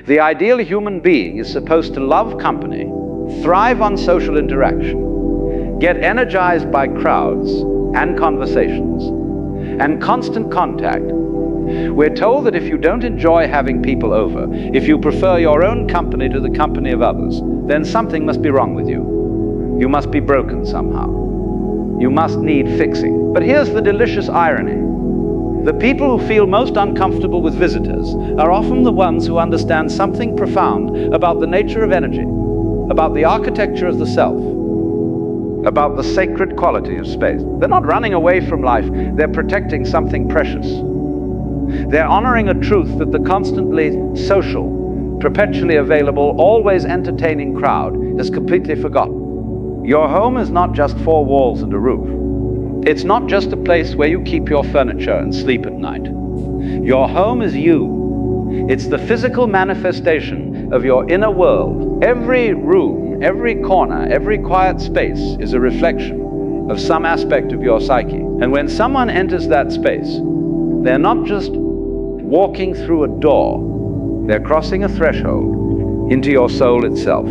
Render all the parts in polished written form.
The ideal human being is supposed to love company, thrive on social interaction, get energized by crowds and conversations, and constant contact. We're told that if you don't enjoy having people over, if you prefer your own company to the company of others, then something must be wrong with you. You must be broken somehow. You must need fixing. But here's the delicious irony. The people who feel most uncomfortable with visitors are often the ones who understand something profound about the nature of energy, about the architecture of the self, about the sacred quality of space. They're not running away from life, they're protecting something precious. They're honoring a truth that the constantly social, perpetually available, always entertaining crowd has completely forgotten. Your home is not just four walls and a roof. It's not just a place where you keep your furniture and sleep at night. Your home is you. It's the physical manifestation of your inner world. Every room, every corner, every quiet space is a reflection of some aspect of your psyche. And when someone enters that space, they're not just walking through a door, they're crossing a threshold into your soul itself.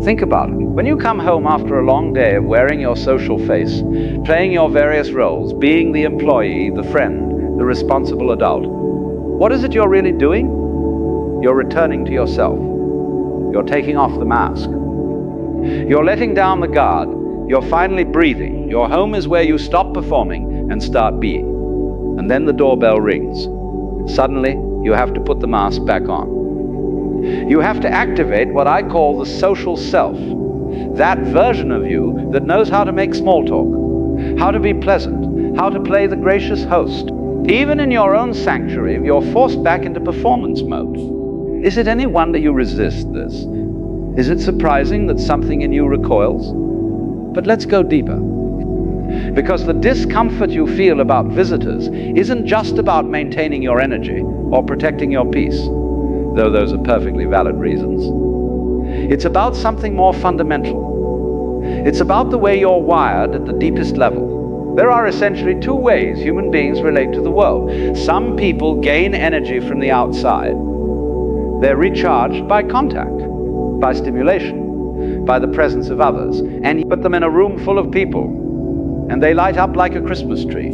Think about it. When you come home after a long day of wearing your social face, playing your various roles, being the employee, the friend, the responsible adult, what is it you're really doing? You're returning to yourself. You're taking off the mask. You're letting down the guard. You're finally breathing. Your home is where you stop performing and start being. And then the doorbell rings. Suddenly, you have to put the mask back on. You have to activate what I call the social self, that version of you that knows how to make small talk, how to be pleasant, how to play the gracious host. Even in your own sanctuary, you're forced back into performance mode. Is it any wonder you resist this? Is it surprising that something in you recoils? But let's go deeper. Because the discomfort you feel about visitors isn't just about maintaining your energy or protecting your peace, though those are perfectly valid reasons. It's about something more fundamental. It's about the way you're wired at the deepest level. There are essentially two ways human beings relate to the world. Some people gain energy from the outside. They're recharged by contact, by stimulation, by the presence of others. And you put them in a room full of people, and they light up like a Christmas tree.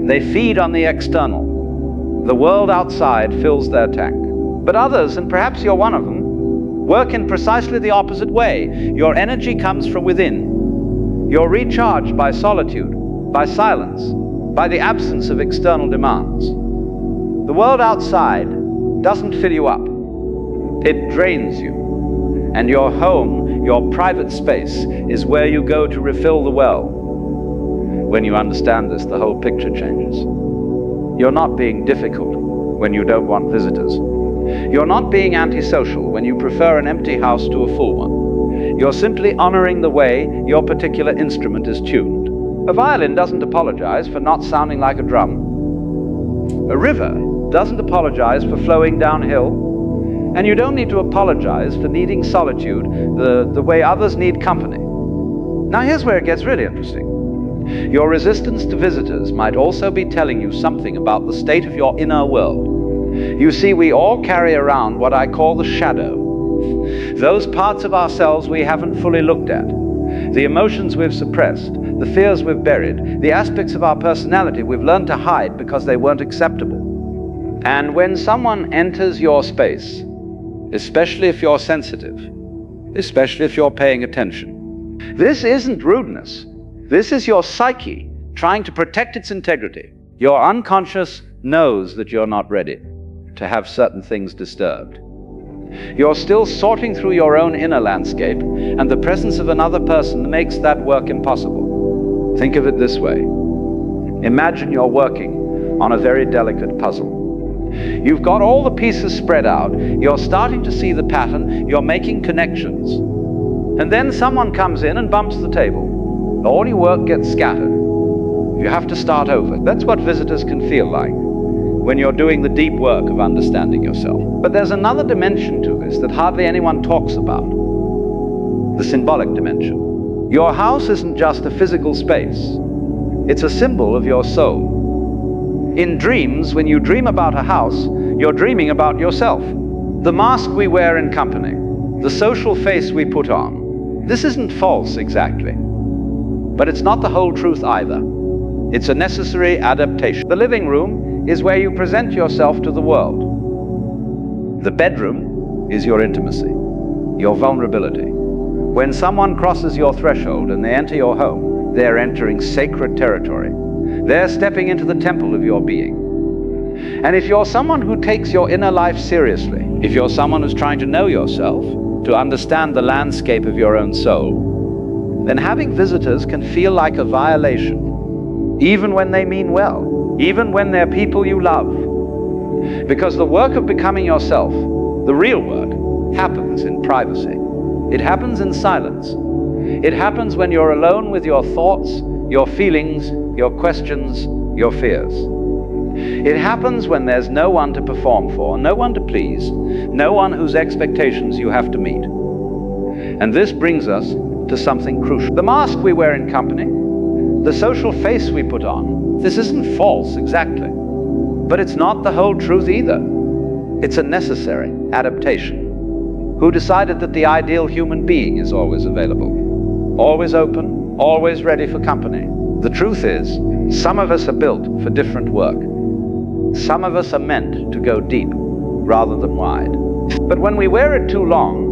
They feed on the external. The world outside fills their tank. But others, and perhaps you're one of them, work in precisely the opposite way. Your energy comes from within. You're recharged by solitude, by silence, by the absence of external demands. The world outside doesn't fill you up. It drains you. And your home, your private space, is where you go to refill the well. When you understand this, the whole picture changes. You're not being difficult when you don't want visitors. You're not being antisocial when you prefer an empty house to a full one. You're simply honoring the way your particular instrument is tuned. A violin doesn't apologize for not sounding like a drum. A river doesn't apologize for flowing downhill. And you don't need to apologize for needing solitude the way others need company. Now here's where it gets really interesting. Your resistance to visitors might also be telling you something about the state of your inner world. You see, we all carry around what I call the shadow. Those parts of ourselves we haven't fully looked at. The emotions we've suppressed, the fears we've buried, the aspects of our personality we've learned to hide because they weren't acceptable. And when someone enters your space, especially if you're sensitive, especially if you're paying attention, this isn't rudeness. This is your psyche trying to protect its integrity. Your unconscious knows that you're not ready to have certain things disturbed. You're still sorting through your own inner landscape, and the presence of another person makes that work impossible. Think of it this way. Imagine you're working on a very delicate puzzle. You've got all the pieces spread out, you're starting to see the pattern, you're making connections. And then someone comes in and bumps the table. All your work gets scattered. You have to start over. That's what visitors can feel like when you're doing the deep work of understanding yourself. But there's another dimension to this that hardly anyone talks about. The symbolic dimension. Your house isn't just a physical space. It's a symbol of your soul. In dreams, when you dream about a house, you're dreaming about yourself. The mask we wear in company, the social face we put on, this isn't false exactly. But it's not the whole truth either. It's a necessary adaptation. The living room is where you present yourself to the world. The bedroom is your intimacy, your vulnerability. When someone crosses your threshold and they enter your home, they're entering sacred territory. They're stepping into the temple of your being. And if you're someone who takes your inner life seriously, if you're someone who's trying to know yourself, to understand the landscape of your own soul, then having visitors can feel like a violation, even when they mean well, even when they're people you love. Because the work of becoming yourself, the real work, happens in privacy. It happens in silence. It happens when you're alone with your thoughts, your feelings, your questions, your fears. It happens when there's no one to perform for, no one to please, no one whose expectations you have to meet. And this brings us to something crucial. The mask we wear in company, the social face we put on, this isn't false exactly, but it's not the whole truth either. It's a necessary adaptation. Who decided that the ideal human being is always available, always open, always ready for company? The truth is, some of us are built for different work. Some of us are meant to go deep rather than wide. But when we wear it too long,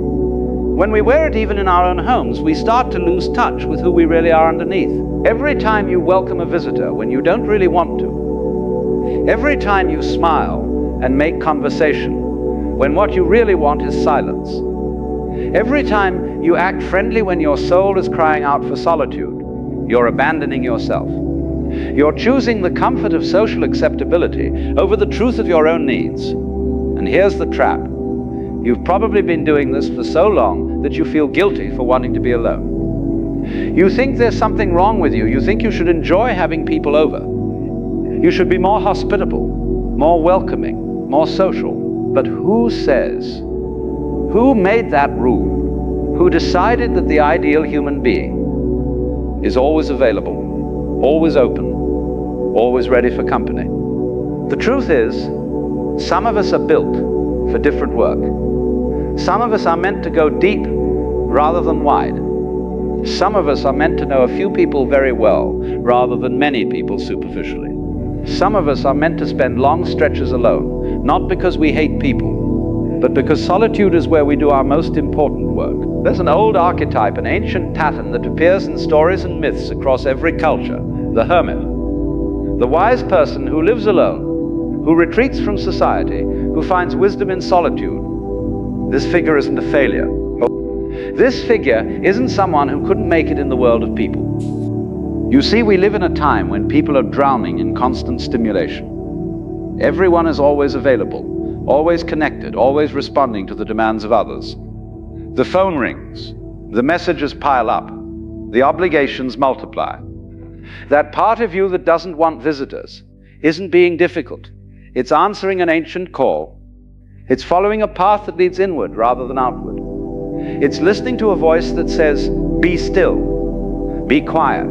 when we wear it even in our own homes, we start to lose touch with who we really are underneath. Every time you welcome a visitor when you don't really want to, every time you smile and make conversation when what you really want is silence, every time you act friendly when your soul is crying out for solitude, you're abandoning yourself. You're choosing the comfort of social acceptability over the truth of your own needs. And here's the trap. You've probably been doing this for so long that you feel guilty for wanting to be alone. You think there's something wrong with you. You think you should enjoy having people over. You should be more hospitable, more welcoming, more social. But who says? Who made that rule? Who decided that the ideal human being is always available, always open, always ready for company? The truth is, some of us are built for different work. Some of us are meant to go deep rather than wide. Some of us are meant to know a few people very well rather than many people superficially. Some of us are meant to spend long stretches alone, not because we hate people, but because solitude is where we do our most important work. There's an old archetype, an ancient pattern that appears in stories and myths across every culture: the hermit, the wise person who lives alone, who retreats from society, who finds wisdom in solitude. This figure isn't a failure. This figure isn't someone who couldn't make it in the world of people. You see, we live in a time when people are drowning in constant stimulation. Everyone is always available, always connected, always responding to the demands of others. The phone rings, the messages pile up, the obligations multiply. That part of you that doesn't want visitors isn't being difficult. It's answering an ancient call. It's following a path that leads inward rather than outward. It's listening to a voice that says, be still, be quiet,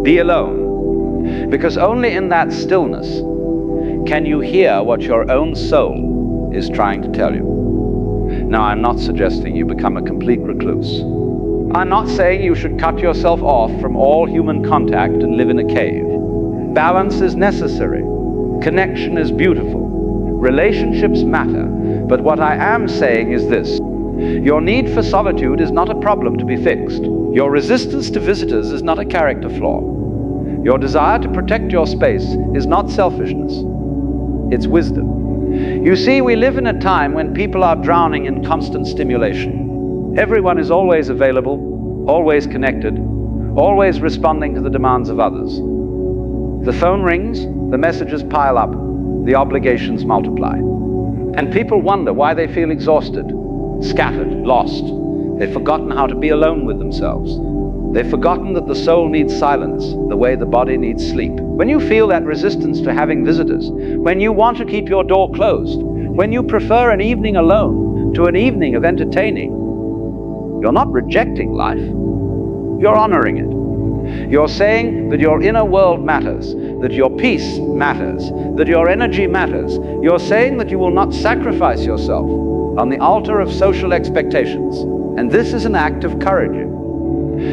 be alone. Because only in that stillness can you hear what your own soul is trying to tell you. Now, I'm not suggesting you become a complete recluse. I'm not saying you should cut yourself off from all human contact and live in a cave. Balance is necessary. Connection is beautiful. Relationships matter. But what I am saying is this: your need for solitude is not a problem to be fixed. Your resistance to visitors is not a character flaw. Your desire to protect your space is not selfishness. It's wisdom. You see, we live in a time when people are drowning in constant stimulation. Everyone is always available, always connected, always responding to the demands of others. The phone rings, the messages pile up, the obligations multiply. And people wonder why they feel exhausted, scattered, lost. They've forgotten how to be alone with themselves. They've forgotten that the soul needs silence the way the body needs sleep. When you feel that resistance to having visitors, when you want to keep your door closed, when you prefer an evening alone to an evening of entertaining, you're not rejecting life, you're honoring it. You're saying that your inner world matters, that your peace matters, that your energy matters. You're saying that you will not sacrifice yourself on the altar of social expectations. And this is an act of courage.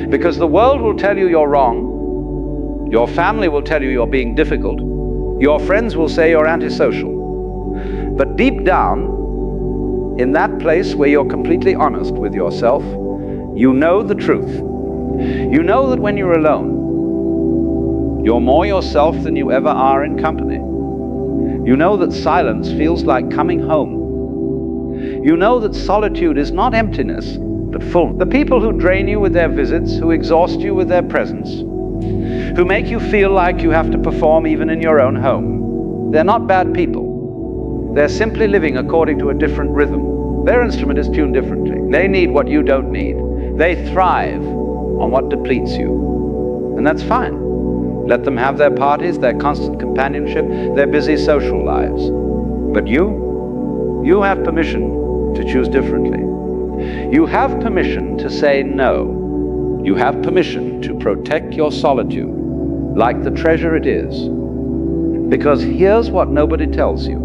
Because the world will tell you you're wrong, your family will tell you you're being difficult, your friends will say you're antisocial. But deep down, in that place where you're completely honest with yourself, you know the truth. You know that when you're alone, you're more yourself than you ever are in company. You know that silence feels like coming home. You know that solitude is not emptiness, but full. The people who drain you with their visits, who exhaust you with their presence, who make you feel like you have to perform even in your own home, they're not bad people. They're simply living according to a different rhythm. Their instrument is tuned differently. They need what you don't need. They thrive on what depletes you. And that's fine. Let them have their parties, their constant companionship, their busy social lives. But you have permission to choose differently. You have permission to say no. You have permission to protect your solitude like the treasure it is. Because here's what nobody tells you.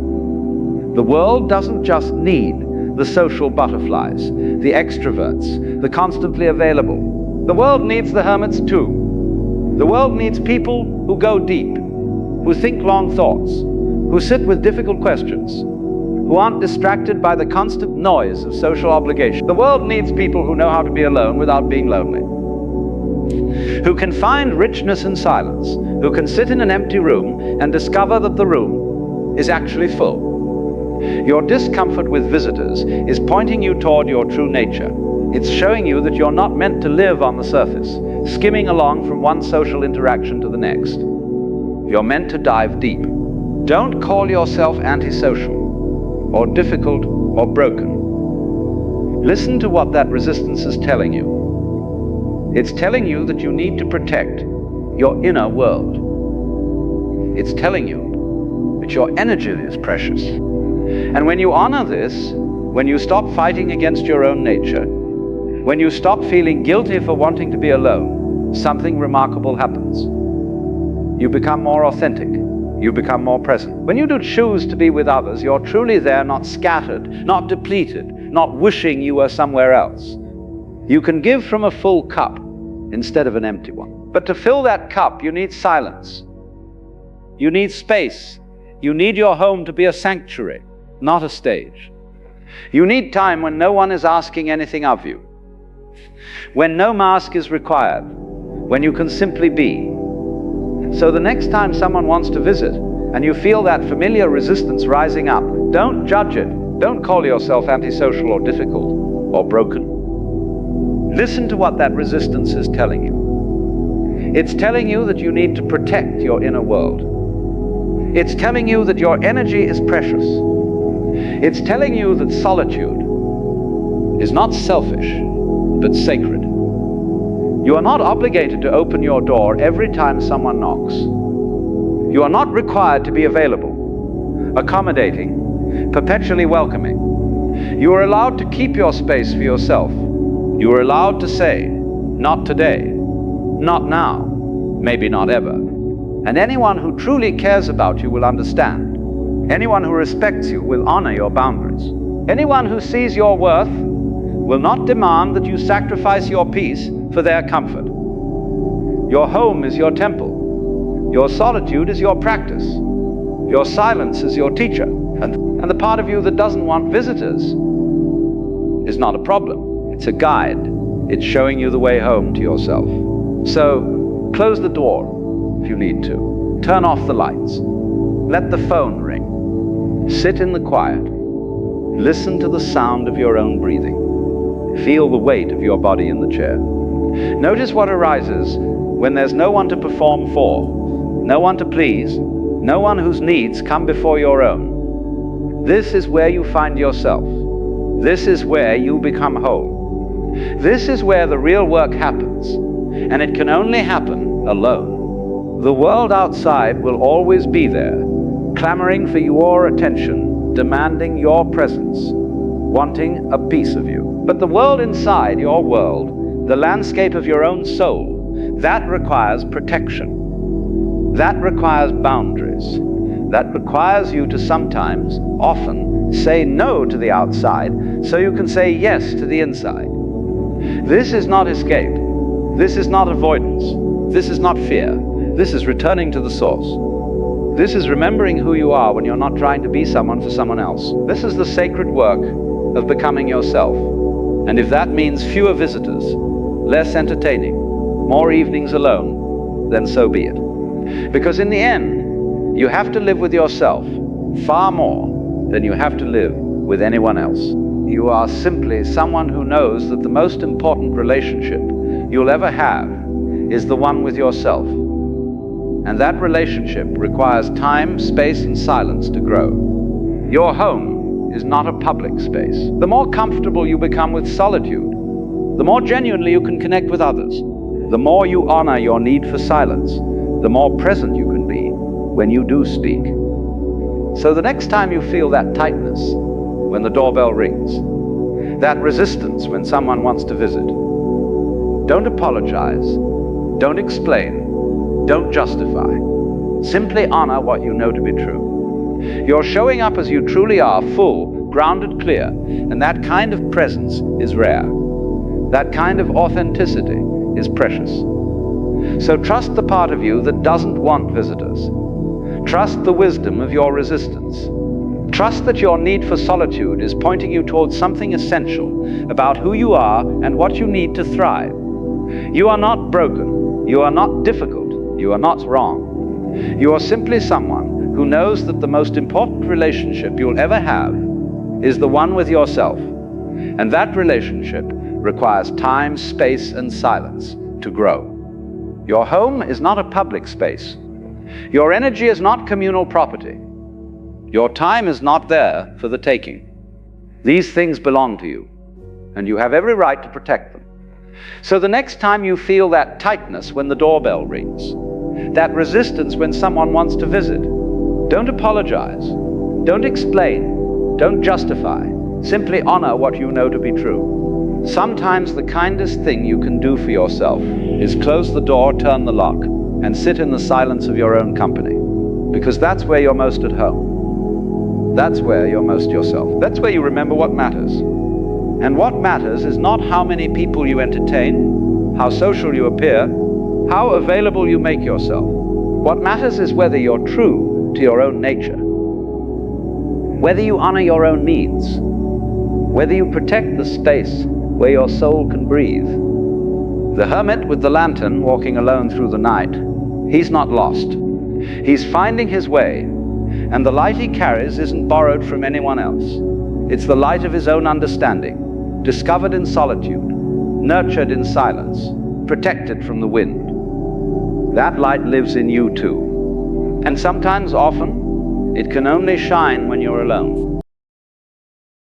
The world doesn't just need the social butterflies, the extroverts, the constantly available. The world needs the hermits too. The world needs people who go deep, who think long thoughts, who sit with difficult questions, who aren't distracted by the constant noise of social obligation. The world needs people who know how to be alone without being lonely, who can find richness in silence, who can sit in an empty room and discover that the room is actually full. Your discomfort with visitors is pointing you toward your true nature. It's showing you that you're not meant to live on the surface, skimming along from one social interaction to the next. You're meant to dive deep. Don't call yourself antisocial, or difficult, or broken. Listen to what that resistance is telling you. It's telling you that you need to protect your inner world. It's telling you that your energy is precious. And when you honor this, when you stop fighting against your own nature, when you stop feeling guilty for wanting to be alone, something remarkable happens. You become more authentic. You become more present. When you do choose to be with others, you're truly there, not scattered, not depleted, not wishing you were somewhere else. You can give from a full cup instead of an empty one. But to fill that cup, you need silence. You need space. You need your home to be a sanctuary, not a stage. You need time when no one is asking anything of you, when no mask is required, when you can simply be. So the next time someone wants to visit and you feel that familiar resistance rising up, don't judge it. Don't call yourself antisocial or difficult or broken. Listen to what that resistance is telling you. It's telling you that you need to protect your inner world. It's telling you that your energy is precious. It's telling you that solitude is not selfish, but sacred. You are not obligated to open your door every time someone knocks. You are not required to be available, accommodating, perpetually welcoming. You are allowed to keep your space for yourself. You are allowed to say, not today, not now, maybe not ever. And anyone who truly cares about you will understand. Anyone who respects you will honor your boundaries. Anyone who sees your worth will not demand that you sacrifice your peace for their comfort. Your home is your temple. Your solitude is your practice. Your silence is your teacher. And the part of you that doesn't want visitors is not a problem. It's a guide. It's showing you the way home to yourself. So close the door if you need to. Turn off the lights. Let the phone ring. Sit in the quiet. Listen to the sound of your own breathing. Feel the weight of your body in the chair. Notice what arises when there's no one to perform for, no one to please, no one whose needs come before your own. This is where you find yourself. This is where you become whole. This is where the real work happens, and it can only happen alone. The world outside will always be there, clamoring for your attention, demanding your presence, wanting a piece of you. But the world inside your world, the landscape of your own soul, That requires protection. That requires boundaries. That requires you to sometimes, often, say no to the outside so you can say yes to the inside. This is not escape. This is not avoidance. This is not fear. This is returning to the source. This is remembering who you are when you're not trying to be someone for someone else. This is the sacred work of becoming yourself. And if that means fewer visitors, less entertaining, more evenings alone, then so be it. Because in the end, you have to live with yourself far more than you have to live with anyone else. You are simply someone who knows that the most important relationship you'll ever have is the one with yourself. And that relationship requires time, space, and silence to grow. Your home is not a public space. The more comfortable you become with solitude, the more genuinely you can connect with others. The more you honor your need for silence, the more present you can be when you do speak. So the next time you feel that tightness when the doorbell rings, that resistance when someone wants to visit, don't apologize, don't explain, don't justify. Simply honor what you know to be true. You're showing up as you truly are, full, grounded, clear, and that kind of presence is rare. That kind of authenticity is precious. So trust the part of you that doesn't want visitors. Trust the wisdom of your resistance. Trust that your need for solitude is pointing you towards something essential about who you are and what you need to thrive. You are not broken. You are not difficult. You are not wrong. You are simply someone who knows that the most important relationship you'll ever have is the one with yourself. And that relationship requires time, space, and silence to grow. Your home is not a public space. Your energy is not communal property. Your time is not there for the taking. These things belong to you, and you have every right to protect them. So the next time you feel that tightness when the doorbell rings, that resistance when someone wants to visit, don't apologize, don't explain, don't justify. Simply honor what you know to be true. Sometimes the kindest thing you can do for yourself is close the door, turn the lock, and sit in the silence of your own company. Because that's where you're most at home. That's where you're most yourself. That's where you remember what matters. And what matters is not how many people you entertain, how social you appear, how available you make yourself. What matters is whether you're true to your own nature. Whether you honor your own needs. Whether you protect the space where your soul can breathe. The hermit with the lantern walking alone through the night, he's not lost. He's finding his way, and the light he carries isn't borrowed from anyone else. It's the light of his own understanding, discovered in solitude, nurtured in silence, protected from the wind. That light lives in you too. And sometimes, often, it can only shine when you're alone.